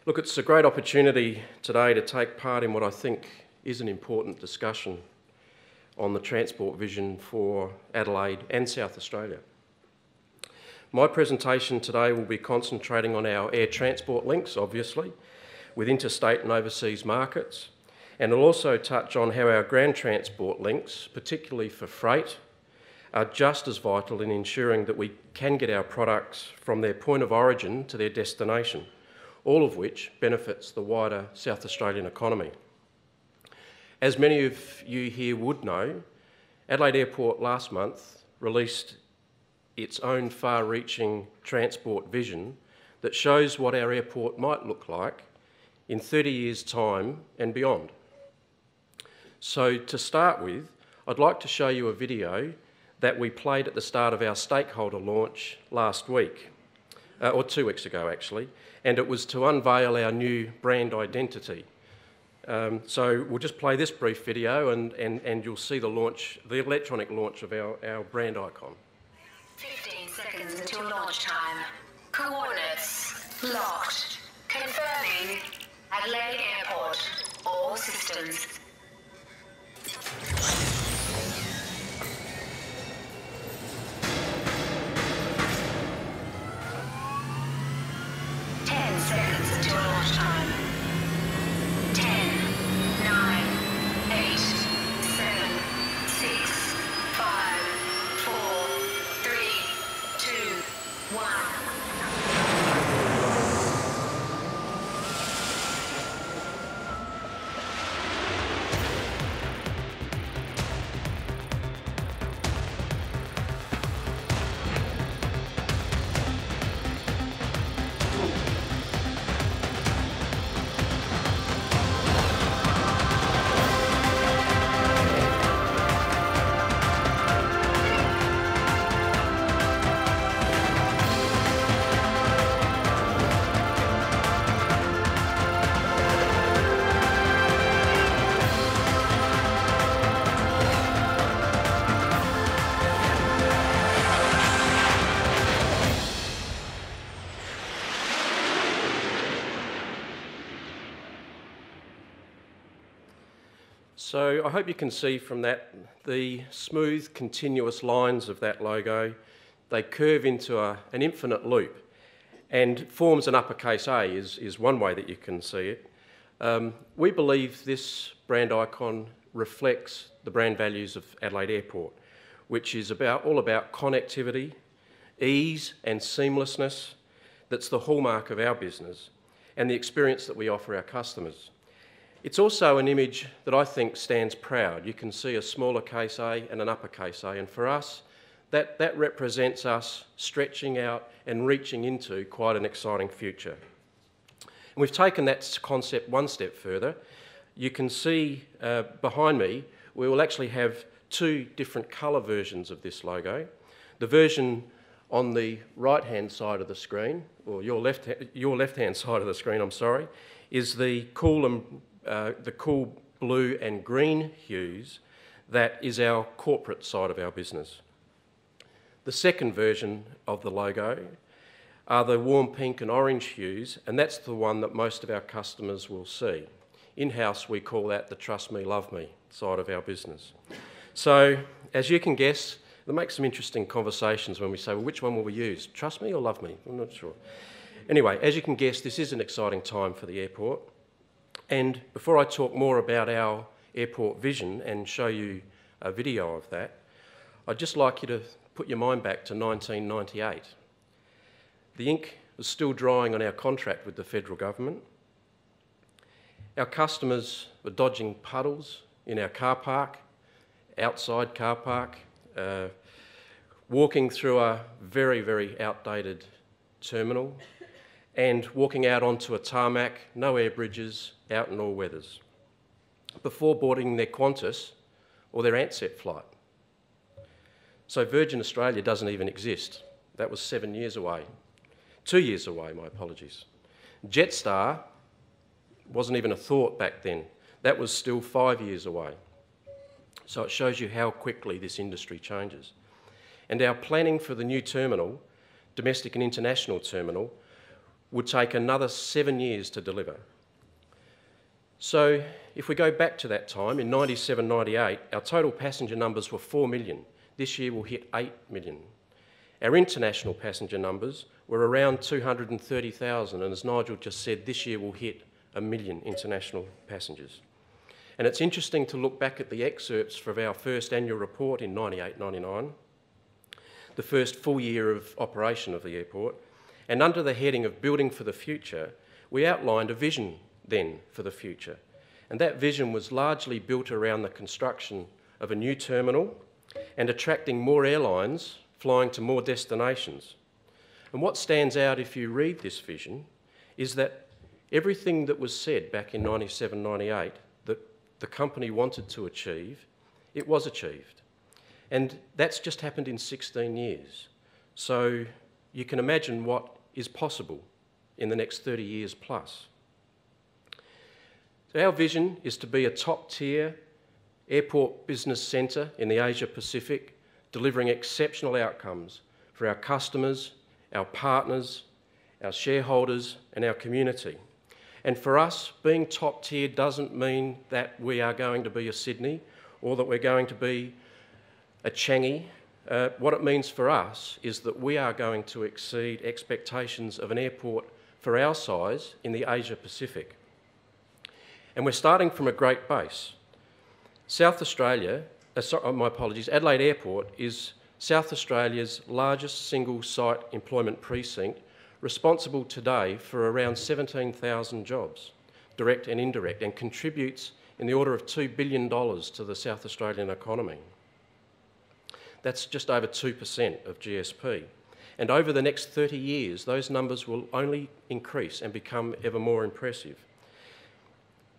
Look, it's a great opportunity today to take part in what I think is an important discussion on the transport vision for Adelaide and South Australia. My presentation today will be concentrating on our air transport links, obviously, with interstate and overseas markets, and it'll also touch on how our ground transport links, particularly for freight, are just as vital in ensuring that we can get our products from their point of origin to their destination, all of which benefits the wider South Australian economy. As many of you here would know, Adelaide Airport last month released its own far-reaching transport vision that shows what our airport might look like in 30 years' time and beyond. So to start with, I'd like to show you a video that we played at the start of our stakeholder launch last week, or 2 weeks ago actually, and it was to unveil our new brand identity. So we'll just play this brief video and you'll see the launch, the electronic launch of our brand icon. 15 seconds until launch time. Coordinates locked. Confirming Adelaide Airport. All systems. Seconds until launch time. 10, 9, 8, 7, 6, 5, 4, 3, 2, 1. So I hope you can see from that the smooth, continuous lines of that logo. They curve into an infinite loop and forms an uppercase A is one way that you can see it. We believe this brand icon reflects the brand values of Adelaide Airport, which is all about connectivity, ease and seamlessness. That's the hallmark of our business and the experience that we offer our customers. It's also an image that I think stands proud. You can see a smaller case A and an uppercase A, and for us, that represents us stretching out and reaching into quite an exciting future. And we've taken that concept one step further. You can see behind me, we will actually have 2 different colour versions of this logo. The version on the right-hand side of the screen, or your left-hand side of the screen, I'm sorry, is the cool blue and green hues that is our corporate side of our business. The second version of the logo are the warm pink and orange hues, and that's the one that most of our customers will see. In-house, we call that the trust me, love me side of our business. So, as you can guess, it makes some interesting conversations when we say, well, which one will we use? Trust me or love me? I'm not sure. Anyway, as you can guess, this is an exciting time for the airport. And before I talk more about our airport vision and show you a video of that, I'd just like you to put your mind back to 1998. The ink was still drying on our contract with the federal government. Our customers were dodging puddles in our car park, outside car park, walking through a very, very outdated terminal, and walking out onto a tarmac, no air bridges, out in all weathers, before boarding their Qantas or their Ansett flight. So Virgin Australia doesn't even exist. That was 7 years away. 2 years away, my apologies. Jetstar wasn't even a thought back then. That was still 5 years away. So it shows you how quickly this industry changes. And our planning for the new terminal, domestic and international terminal, would take another 7 years to deliver. So if we go back to that time, in 97-98, our total passenger numbers were 4 million. This year we'll hit 8 million. Our international passenger numbers were around 230,000, and as Nigel just said, this year we'll hit 1 million international passengers. And it's interesting to look back at the excerpts from our first annual report in 98-99, the first full year of operation of the airport, and under the heading of Building for the Future, we outlined a vision then for the future. And that vision was largely built around the construction of a new terminal and attracting more airlines flying to more destinations. And what stands out if you read this vision is that everything that was said back in 97-98 that the company wanted to achieve, it was achieved. And that's just happened in 16 years. So you can imagine what is possible in the next 30 years plus. So our vision is to be a top-tier airport business centre in the Asia Pacific, delivering exceptional outcomes for our customers, our partners, our shareholders and our community. And for us, being top tier doesn't mean that we are going to be a Sydney or that we're going to be a Changi. What it means for us is that we are going to exceed expectations of an airport for our size in the Asia Pacific. And we're starting from a great base. South Australia, Adelaide Airport is South Australia's largest single site employment precinct, responsible today for around 17,000 jobs, direct and indirect, and contributes in the order of $2 billion to the South Australian economy. That's just over 2% of GSP. And over the next 30 years, those numbers will only increase and become ever more impressive.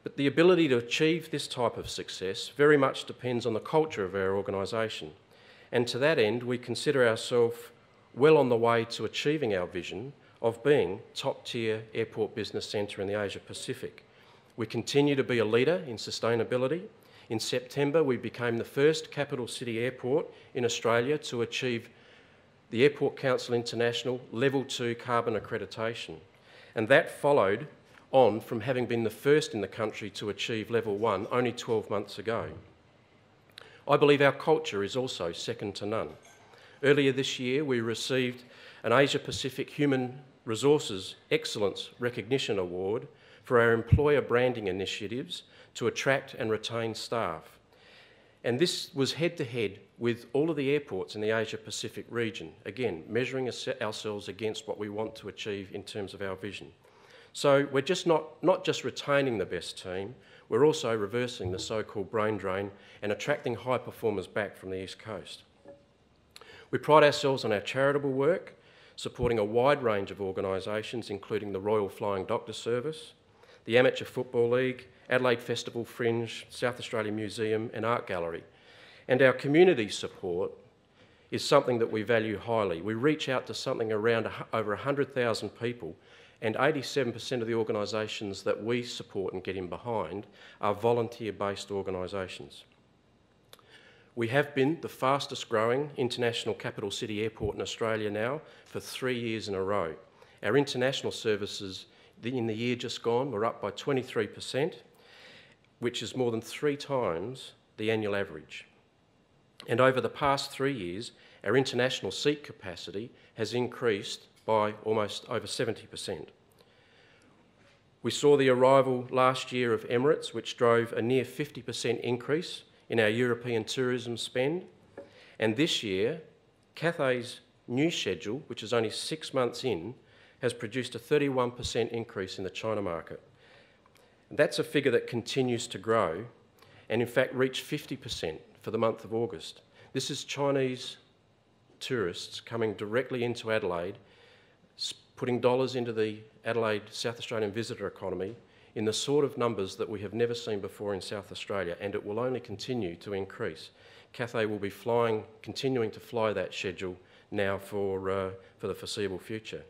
But the ability to achieve this type of success very much depends on the culture of our organisation. And to that end, we consider ourselves well on the way to achieving our vision of being top-tier airport business centre in the Asia Pacific. We continue to be a leader in sustainability. In September, we became the first capital city airport in Australia to achieve the Airport Council International Level 2 carbon accreditation. And that followed on from having been the first in the country to achieve Level 1 only 12 months ago. I believe our culture is also second to none. Earlier this year, we received an Asia Pacific Human Resources Excellence Recognition Award for our employer branding initiatives to attract and retain staff. And this was head-to-head with all of the airports in the Asia Pacific region, again, measuring ourselves against what we want to achieve in terms of our vision. So we're just not just retaining the best team, we're also reversing the so-called brain drain and attracting high performers back from the East Coast. We pride ourselves on our charitable work, supporting a wide range of organisations, including the Royal Flying Doctor Service, the Amateur Football League, Adelaide Festival Fringe, South Australia Museum and Art Gallery. And our community support is something that we value highly. We reach out to something around over 100,000 people, and 87% of the organisations that we support and get in behind are volunteer-based organisations. We have been the fastest growing international capital city airport in Australia now for 3 years in a row. Our international services in the year just gone were up by 23%, which is more than 3 times the annual average. And over the past 3 years, our international seat capacity has increased by almost over 70%. We saw the arrival last year of Emirates, which drove a near 50% increase in our European tourism spend. And this year, Cathay's new schedule, which is only 6 months in, has produced a 31% increase in the China market. That's a figure that continues to grow and in fact reached 50% for the month of August. This is Chinese tourists coming directly into Adelaide, putting dollars into the Adelaide South Australian visitor economy in the sort of numbers that we have never seen before in South Australia, and it will only continue to increase. Cathay will be continuing to fly that schedule now for the foreseeable future.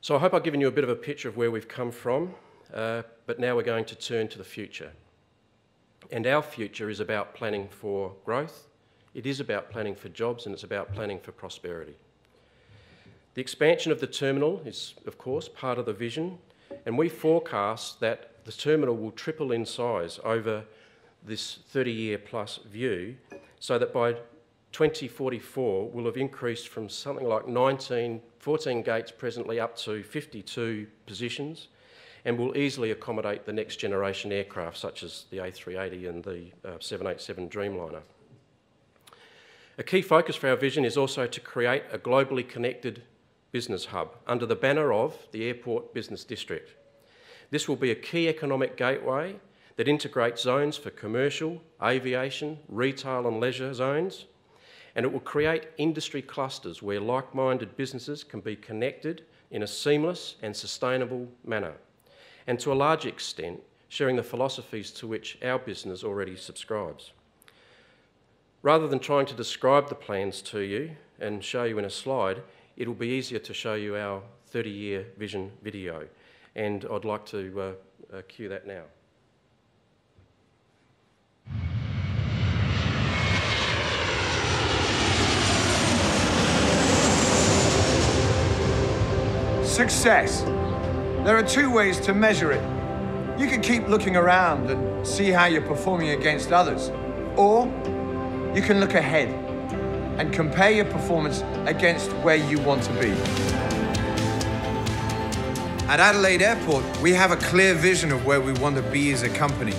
So I hope I've given you a bit of a picture of where we've come from, but now we're going to turn to the future. And our future is about planning for growth, it is about planning for jobs, and it's about planning for prosperity. The expansion of the terminal is, of course, part of the vision, and we forecast that the terminal will triple in size over this 30-year plus view, so that by 2044 will have increased from something like 14 gates presently up to 52 positions, and will easily accommodate the next generation aircraft such as the A380 and the 787 Dreamliner. A key focus for our vision is also to create a globally connected business hub under the banner of the Airport Business District. This will be a key economic gateway that integrates zones for commercial, aviation, retail and leisure zones, and it will create industry clusters where like-minded businesses can be connected in a seamless and sustainable manner, and to a large extent sharing the philosophies to which our business already subscribes. Rather than trying to describe the plans to you and show you in a slide, it'll be easier to show you our 30-year vision video, and I'd like to cue that now. Success. There are two ways to measure it. You can keep looking around and see how you're performing against others, or you can look ahead and compare your performance against where you want to be. At Adelaide Airport, we have a clear vision of where we want to be as a company,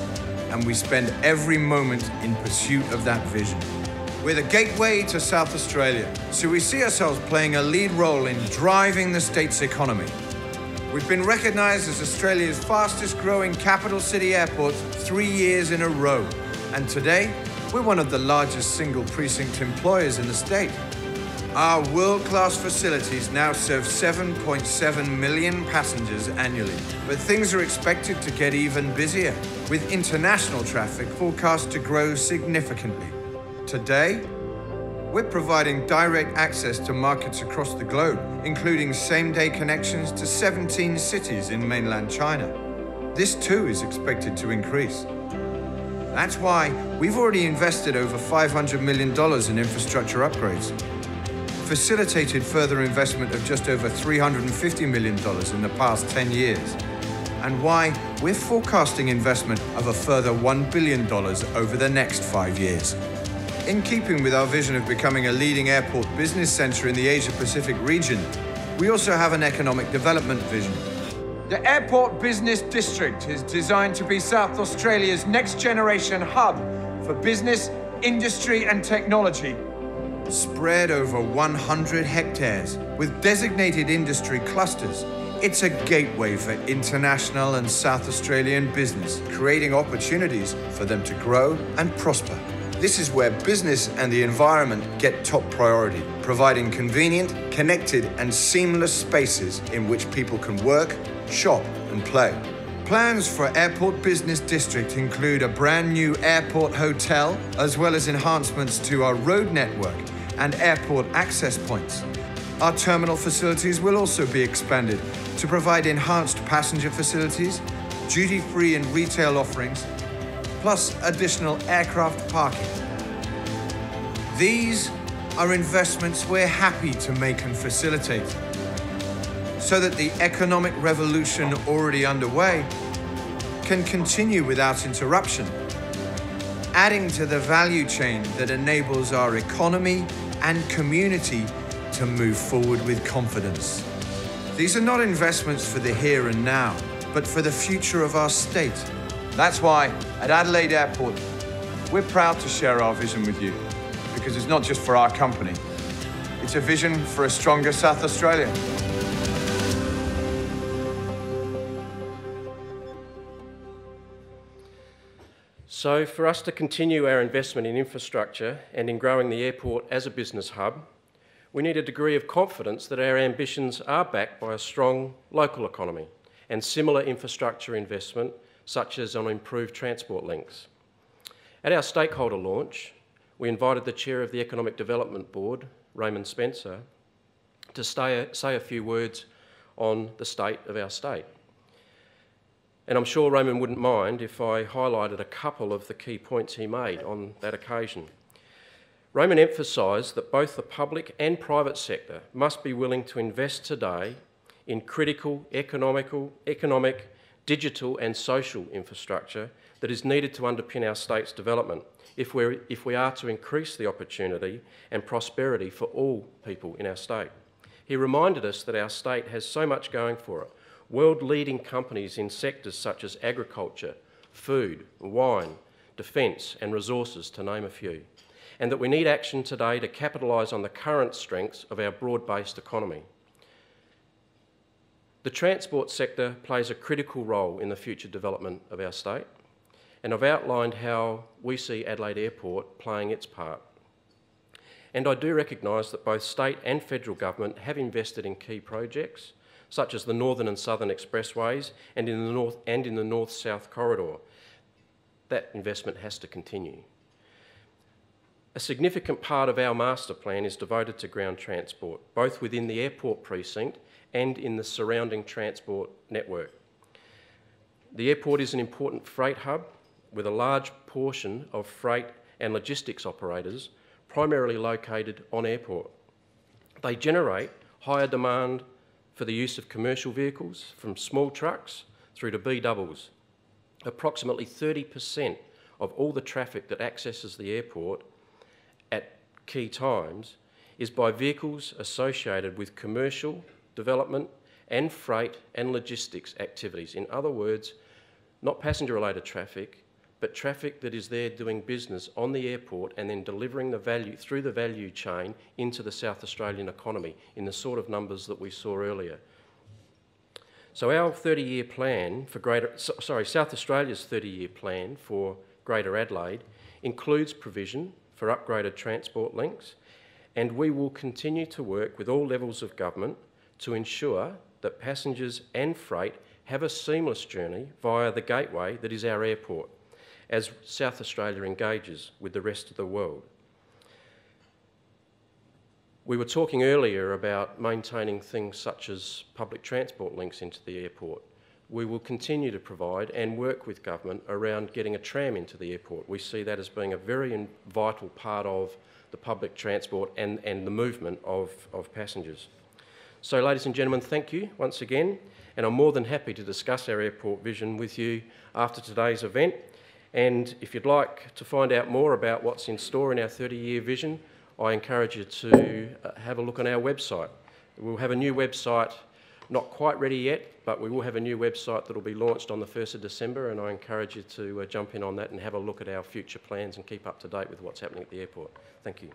and we spend every moment in pursuit of that vision. We're the gateway to South Australia, so we see ourselves playing a lead role in driving the state's economy. We've been recognised as Australia's fastest growing capital city airport 3 years in a row, and today, we're one of the largest single precinct employers in the state. Our world-class facilities now serve 7.7 million passengers annually, but things are expected to get even busier, with international traffic forecast to grow significantly. Today, we're providing direct access to markets across the globe, including same-day connections to 17 cities in mainland China. This too is expected to increase. That's why we've already invested over $500 million in infrastructure upgrades, facilitated further investment of just over $350 million in the past 10 years, and why we're forecasting investment of a further $1 billion over the next 5 years. In keeping with our vision of becoming a leading airport business centre in the Asia-Pacific region, we also have an economic development vision. The Airport Business District is designed to be South Australia's next-generation hub for business, industry and technology. Spread over 100 hectares with designated industry clusters, it's a gateway for international and South Australian business, creating opportunities for them to grow and prosper. This is where business and the environment get top priority, providing convenient, connected and seamless spaces in which people can work, shop and play. Plans for Airport Business District include a brand new airport hotel, as well as enhancements to our road network and airport access points. Our terminal facilities will also be expanded to provide enhanced passenger facilities, duty-free and retail offerings, plus additional aircraft parking. These are investments we're happy to make and facilitate, so that the economic revolution already underway can continue without interruption, adding to the value chain that enables our economy and community to move forward with confidence. These are not investments for the here and now, but for the future of our state. That's why, at Adelaide Airport, we're proud to share our vision with you, because it's not just for our company, it's a vision for a stronger South Australia. So for us to continue our investment in infrastructure and in growing the airport as a business hub, we need a degree of confidence that our ambitions are backed by a strong local economy and similar infrastructure investment, such as on improved transport links. At our stakeholder launch, we invited the Chair of the Economic Development Board, Raymond Spencer, to say a few words on the state of our state. And I'm sure Raymond wouldn't mind if I highlighted a couple of the key points he made on that occasion. Roman emphasised that both the public and private sector must be willing to invest today in critical economic, digital and social infrastructure that is needed to underpin our state's development if we are to increase the opportunity and prosperity for all people in our state. He reminded us that our state has so much going for it. World-leading companies in sectors such as agriculture, food, wine, defence and resources, to name a few, and that we need action today to capitalise on the current strengths of our broad-based economy. The transport sector plays a critical role in the future development of our state, and I've outlined how we see Adelaide Airport playing its part. And I do recognise that both state and federal government have invested in key projects, such as the Northern and Southern Expressways and in the North-South Corridor. That investment has to continue. A significant part of our master plan is devoted to ground transport, both within the airport precinct and in the surrounding transport network. The airport is an important freight hub with a large portion of freight and logistics operators primarily located on airport. They generate higher demand for the use of commercial vehicles, from small trucks through to B-doubles. Approximately 30% of all the traffic that accesses the airport at key times is by vehicles associated with commercial development and freight and logistics activities. In other words, not passenger-related traffic, but traffic that is there doing business on the airport and then delivering the value through the value chain into the South Australian economy in the sort of numbers that we saw earlier. So our 30-year plan for South Australia's 30-year plan for Greater Adelaide includes provision for upgraded transport links, and we will continue to work with all levels of government to ensure that passengers and freight have a seamless journey via the gateway that is our airport, as South Australia engages with the rest of the world. We were talking earlier about maintaining things such as public transport links into the airport. We will continue to provide and work with government around getting a tram into the airport. We see that as being a very vital part of the public transport and the movement of passengers. So, ladies and gentlemen, thank you once again, and I'm more than happy to discuss our airport vision with you after today's event. And if you'd like to find out more about what's in store in our 30-year vision, I encourage you to have a look on our website. We'll have a new website, not quite ready yet, but we will have a new website that will be launched on the 1st of December, and I encourage you to jump in on that and have a look at our future plans and keep up to date with what's happening at the airport. Thank you.